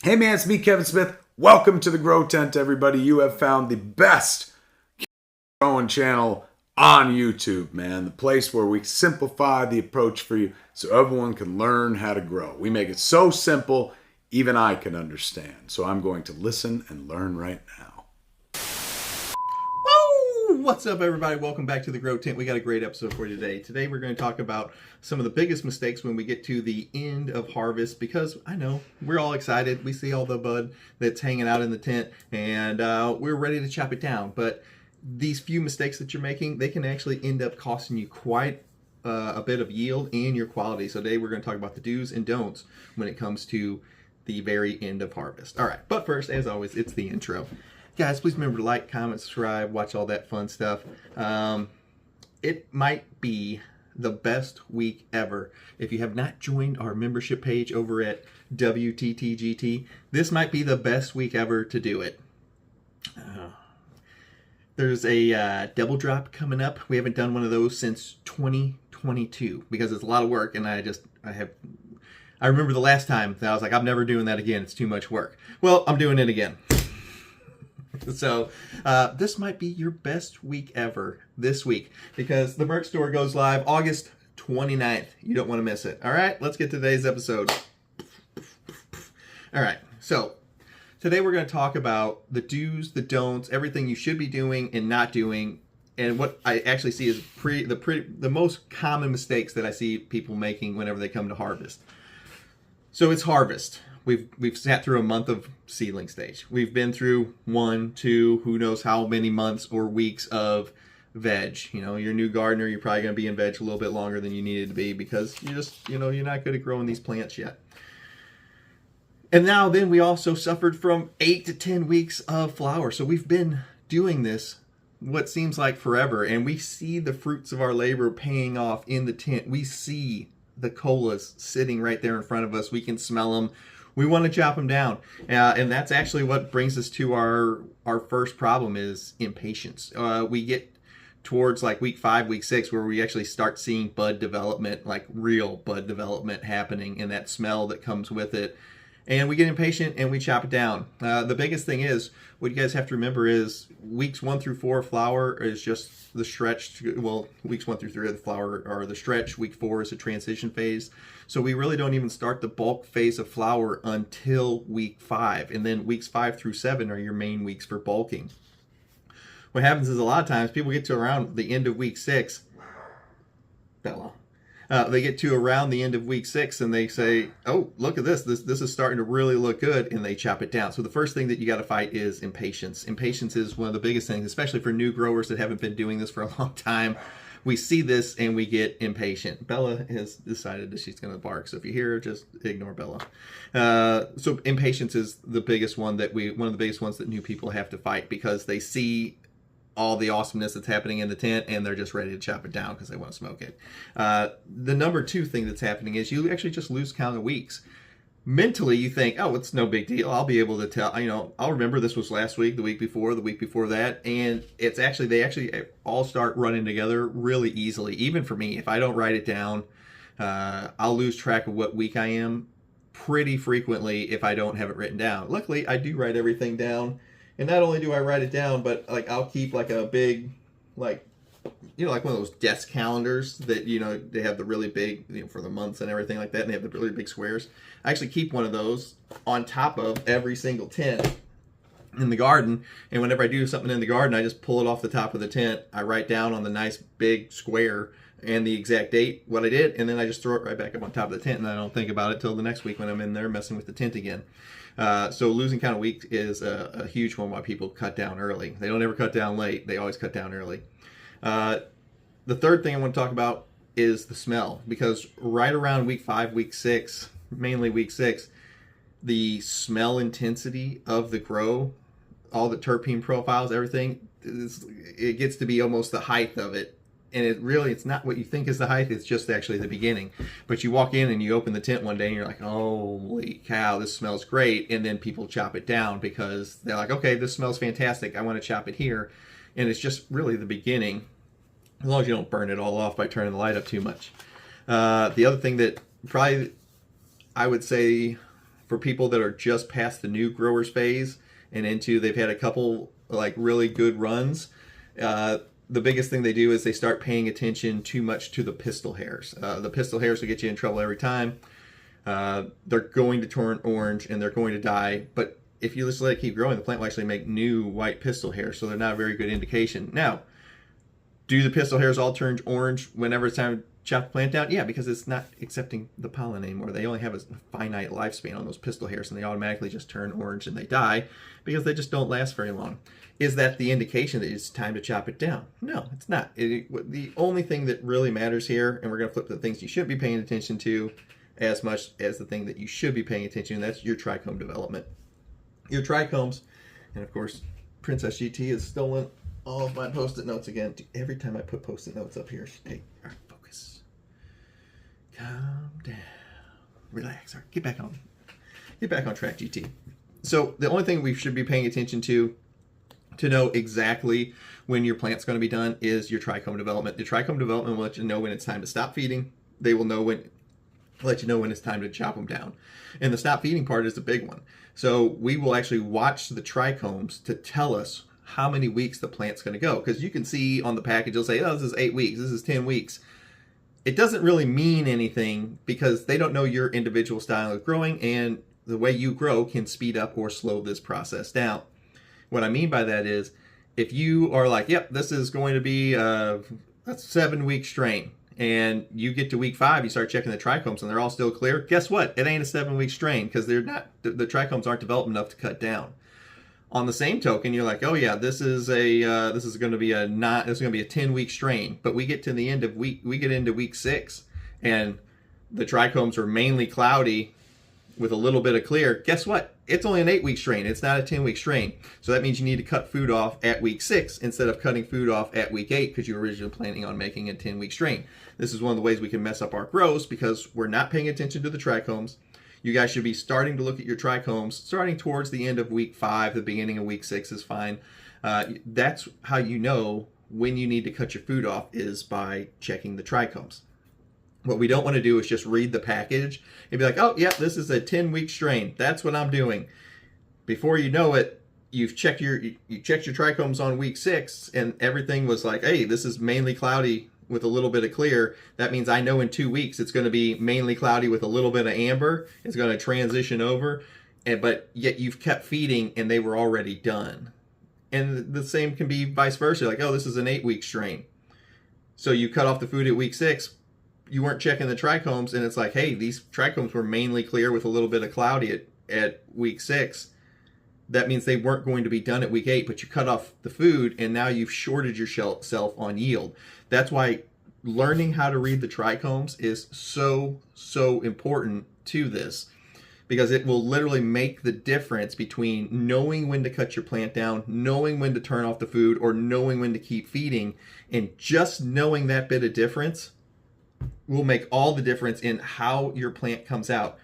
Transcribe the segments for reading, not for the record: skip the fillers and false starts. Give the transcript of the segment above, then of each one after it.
Hey man, it's me, Kevin Smith. Welcome to the Grow Tent, everybody. You have found the best growing channel on YouTube, man. The place where we simplify the approach for you so everyone can learn how to grow. We make it so simple, even I can understand. So I'm going to listen and learn right now. What's up, everybody? Welcome back to the Grow Tent. We got a great episode for you today. Today we're going to talk about some of the biggest mistakes when we get to the end of harvest, because I know we're all excited. We see all the bud that's hanging out in the tent and we're ready to chop it down. But these few mistakes that you're making, they can actually end up costing you quite a bit of yield and your quality. So today we're going to talk about the do's and don'ts when it comes to the very end of harvest. All right, but first, as always, it's the intro. Guys, please remember to like, comment, subscribe, watch all that fun stuff. It might be the best week ever. If you have not joined our membership page over at WTTGT, this might be the best week ever to do it. There's a double drop coming up. We haven't done one of those since 2022 because it's a lot of work, and I remember the last time that I was like, I'm never doing that again. It's too much work. Well, I'm doing it again. So this might be your best week ever this week, because the merch store goes live August 29th. You don't want to miss it. All right, let's get to today's episode. All right, so today we're going to talk about the do's, the don'ts, everything you should be doing and not doing, and what I actually see is the most common mistakes that I see people making whenever they come to harvest. So it's harvest. We've sat through a month of seedling stage. We've been through 1, 2, who knows how many months or weeks of veg. You know, you're a new gardener, you're probably going to be in veg a little bit longer than you needed to be because you're not good at growing these plants yet. And now then we also suffered from 8 to 10 weeks of flower. So we've been doing this what seems like forever, and we see the fruits of our labor paying off in the tent. We see the colas sitting right there in front of us. We can smell them. We want to chop them down. And that's actually what brings us to our first problem is impatience. We get towards like week 5, week 6, where we actually start seeing bud development, like real bud development happening, and that smell that comes with it. And we get impatient and we chop it down. The biggest thing is, what you guys have to remember is weeks 1 through 4 flower is just the stretch. Well, weeks 1 through 3 of the flower are the stretch. Week 4 is a transition phase. So we really don't even start the bulk phase of flower until week 5. And then weeks 5 through 7 are your main weeks for bulking. What happens is a lot of times people get to around the end of week 6. Bella. They get to around the end of week 6 and they say, oh, look at this. This is starting to really look good, and they chop it down. So the first thing that you got to fight is impatience. Impatience is one of the biggest things, especially for new growers that haven't been doing this for a long time. We see this and we get impatient. Bella has decided that she's going to bark. So if you hear her, just ignore Bella. So impatience is the biggest one one of the biggest ones that new people have to fight, because they see all the awesomeness that's happening in the tent and they're just ready to chop it down because they want to smoke it. The number 2 thing that's happening is you actually just lose count of weeks. Mentally, you think, oh, it's no big deal. I'll be able to tell, I'll remember this was last week, the week before that. And they actually all start running together really easily. Even for me, if I don't write it down, I'll lose track of what week I am pretty frequently if I don't have it written down. Luckily, I do write everything down. And not only do I write it down, but like I'll keep like a big, like one of those desk calendars that, they have the really big, for the months and everything like that. And they have the really big squares. I actually keep one of those on top of every single tent in the garden. And whenever I do something in the garden, I just pull it off the top of the tent. I write down on the nice big square and the exact date what I did, and then I just throw it right back up on top of the tent, and I don't think about it till the next week when I'm in there messing with the tent again. So losing count of weeks is a huge one why people cut down early. They don't ever cut down late. They always cut down early. The third thing I want to talk about is the smell, because right around week 5, week 6, mainly week 6, the smell intensity of the grow, all the terpene profiles, everything, it gets to be almost the height of it. And it's not what you think is the height. It's just actually the beginning. But you walk in and you open the tent one day and you're like, holy cow, this smells great. And then people chop it down because they're like, okay, this smells fantastic. I want to chop it here. And it's just really the beginning, as long as you don't burn it all off by turning the light up too much. The other thing that probably I would say For people that are just past the new growers phase and into, they've had a couple like really good runs, the biggest thing they do is they start paying attention too much to the pistil hairs. The pistil hairs will get you in trouble every time. They're going to turn orange and they're going to die, but if you just let it keep growing, the plant will actually make new white pistil hairs, so they're not a very good indication. Now, do the pistil hairs all turn orange whenever it's time to chop the plant down? Yeah, because it's not accepting the pollen anymore. They only have a finite lifespan on those pistil hairs, and they automatically just turn orange and they die because they just don't last very long. Is that the indication that it's time to chop it down? No, it's not. The only thing that really matters here, and we're going to flip to the things you shouldn't be paying attention to as much as the thing that you should be paying attention to, and that's your trichome development. Your trichomes, and of course, Princess GT has stolen all of my post-it notes again. Every time I put post-it notes up here, hey, all right, focus. Calm down. Relax. All right, get back on track, GT. So the only thing we should be paying attention to know exactly when your plant's going to be done is your trichome development. The trichome development will let you know when it's time to stop feeding. They will let you know when it's time to chop them down. And the stop feeding part is the big one. So we will actually watch the trichomes to tell us how many weeks the plant's going to go. Because you can see on the package, it'll say, oh, this is 8 weeks, this is 10 weeks. It doesn't really mean anything because they don't know your individual style of growing, and the way you grow can speed up or slow this process down. What I mean by that is, if you are like, yep, this is going to be a 7-week strain, and you get to week 5, you start checking the trichomes and they're all still clear, guess what? It ain't a 7-week strain because they're not, the trichomes aren't developed enough to cut down. On the same token, you're like, oh yeah, this is going to be a 10-week strain, but we get to the end of we get into week 6, and the trichomes are mainly cloudy with a little bit of clear. Guess what? It's only an 8-week strain. It's not a 10-week strain. So that means you need to cut food off at week 6 instead of cutting food off at week 8 because you were originally planning on making a 10-week strain. This is one of the ways we can mess up our grows because we're not paying attention to the trichomes. You guys should be starting to look at your trichomes starting towards the end of week 5. The beginning of week 6 is fine. That's how you know when you need to cut your food off, is by checking the trichomes. What we don't want to do is just read the package and be like, oh, yeah, this is a 10-week strain. That's what I'm doing. Before you know it, you checked your trichomes on week 6 and everything was like, hey, this is mainly cloudy with a little bit of clear. That means I know in 2 weeks it's going to be mainly cloudy with a little bit of amber. It's going to transition over, but yet you've kept feeding and they were already done. And the same can be vice versa. Like, oh, this is an 8-week strain. So you cut off the food at week 6. You weren't checking the trichomes, and it's like, hey, these trichomes were mainly clear with a little bit of cloudy at week 6. That means they weren't going to be done at week 8, but you cut off the food, and now you've shorted yourself on yield. That's why learning how to read the trichomes is so, so important to this, because it will literally make the difference between knowing when to cut your plant down, knowing when to turn off the food, or knowing when to keep feeding. And just knowing that bit of difference will make all the difference in how your plant comes out.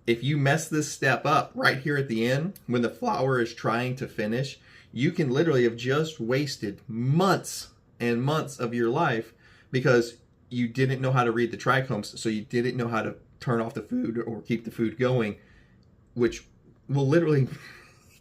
If you mess this step up right here at the end, when the flower is trying to finish, you can literally have just wasted months and months of your life because you didn't know how to read the trichomes, so you didn't know how to turn off the food or keep the food going, which will literally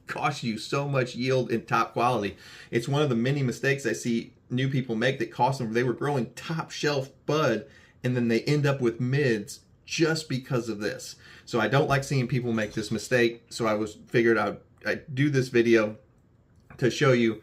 cost you so much yield and top quality. It's one of the many mistakes I see new people make that cost them. They were growing top shelf bud, and then they end up with mids just because of this. So I don't like seeing people make this mistake. So I figured I'd do this video to show you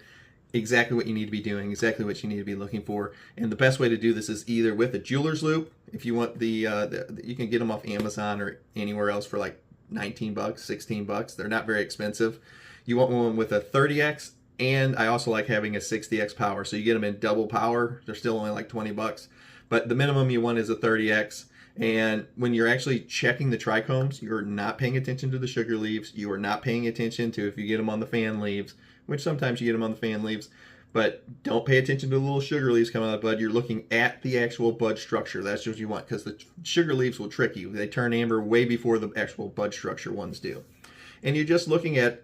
exactly what you need to be doing, exactly what you need to be looking for. And the best way to do this is either with a jeweler's loop. If you want you can get them off Amazon or anywhere else for like 19 bucks, 16 bucks. They're not very expensive. You want one with a 30X, and I also like having a 60X power. So you get them in double power. They're still only like 20 bucks. But the minimum you want is a 30X. And when you're actually checking the trichomes, you're not paying attention to the sugar leaves. You are not paying attention to if you get them on the fan leaves, which sometimes you get them on the fan leaves. But don't pay attention to the little sugar leaves coming out of the bud. You're looking at the actual bud structure. That's what you want, because the sugar leaves will trick you. They turn amber way before the actual bud structure ones do. And you're just looking at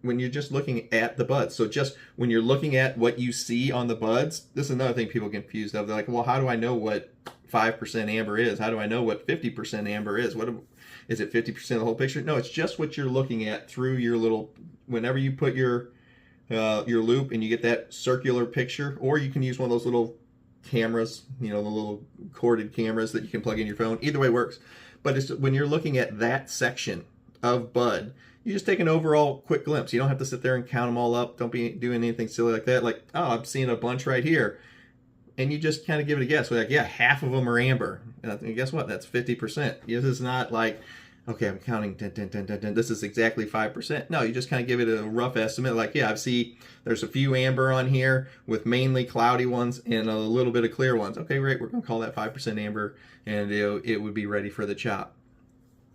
the buds. So just when you're looking at what you see on the buds, this is another thing people get confused of. They're like, well, how do I know what 5% amber is? How do I know what 50% amber is? Is it 50% of the whole picture? No, it's just what you're looking at through your little, whenever you put your loop and you get that circular picture, or you can use one of those little cameras, the little corded cameras that you can plug in your phone. Either way works. But it's when you're looking at that section of bud, you just take an overall quick glimpse. You don't have to sit there and count them all up. Don't be doing anything silly like that. Like, oh, I'm seeing a bunch right here. And you just kind of give it a guess. We're like, yeah, half of them are amber. And guess what? That's 50%. This is not like, okay, I'm counting, this is exactly 5%. No, you just kind of give it a rough estimate. Like, yeah, I see there's a few amber on here with mainly cloudy ones and a little bit of clear ones. Okay, great. We're going to call that 5% amber, and it would be ready for the chop.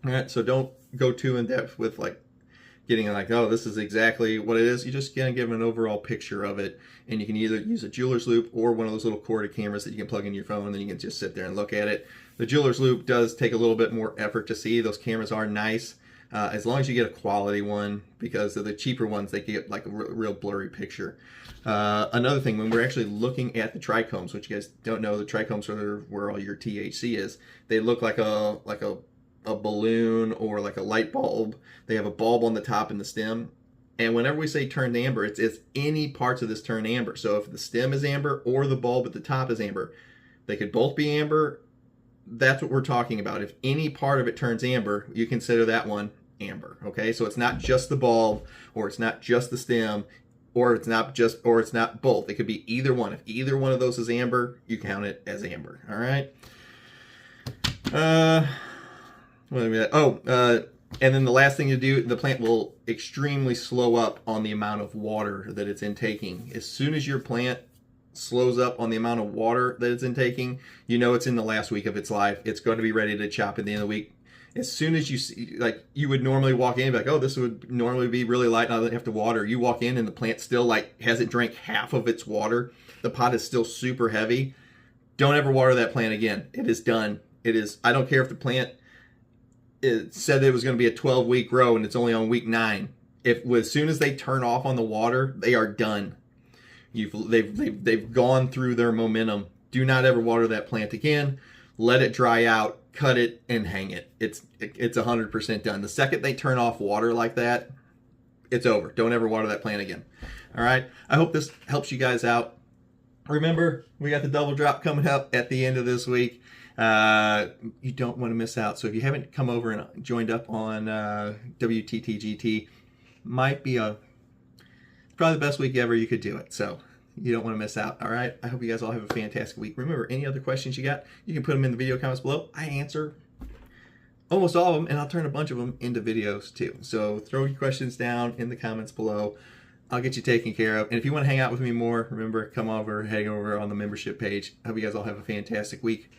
All right, so don't go too in depth with like getting like, oh, this is exactly what it is. You just kind of give an overall picture of it, and you can either use a jeweler's loop or one of those little corded cameras that you can plug in your phone, and then you can just sit there and look at it. The jeweler's loop does take a little bit more effort to see. Those cameras are nice, as long as you get a quality one, because of the cheaper ones, they get like a real blurry picture. Another thing, when we're actually looking at the trichomes, which you guys don't know, the trichomes are where all your THC is. They look like a balloon or like a light bulb. They have a bulb on the top and the stem. And whenever we say turned amber, it's any parts of this turn amber. So if the stem is amber or the bulb at the top is amber, they could both be amber. That's what we're talking about. If any part of it turns amber, you consider that one amber. Okay, so it's not just the bulb, or it's not just the stem, or it's not both. It could be either one. If either one of those is amber, you count it as amber. All right. And then the last thing you do, the plant will extremely slow up on the amount of water that it's intaking. As soon as your plant slows up on the amount of water that it's intaking, it's in the last week of its life. It's going to be ready to chop at the end of the week. As soon as you see, like, you would normally walk in and be like, oh, this would normally be really light, now I don't have to water. You walk in and the plant still like hasn't drank half of its water. The pot is still super heavy. Don't ever water that plant again. It is done. It is, I don't care if the plant, it said it was going to be a 12-week grow and it's only on week 9. As soon as they turn off on the water, they are done. They've gone through their momentum. Do not ever water that plant again. Let it dry out, cut it, and hang it. It's 100% done. The second they turn off water like that, it's over. Don't ever water that plant again. All right. I hope this helps you guys out. Remember, we got the double drop coming up at the end of this week. You don't want to miss out. So if you haven't come over and joined up on WTTGT, might be probably the best week ever you could do it. So you don't want to miss out. All right. I hope you guys all have a fantastic week. Remember, any other questions you got, you can put them in the video comments below. I answer almost all of them, and I'll turn a bunch of them into videos too. So throw your questions down in the comments below. I'll get you taken care of. And if you want to hang out with me more, remember, come over, hang over on the membership page. I hope you guys all have a fantastic week.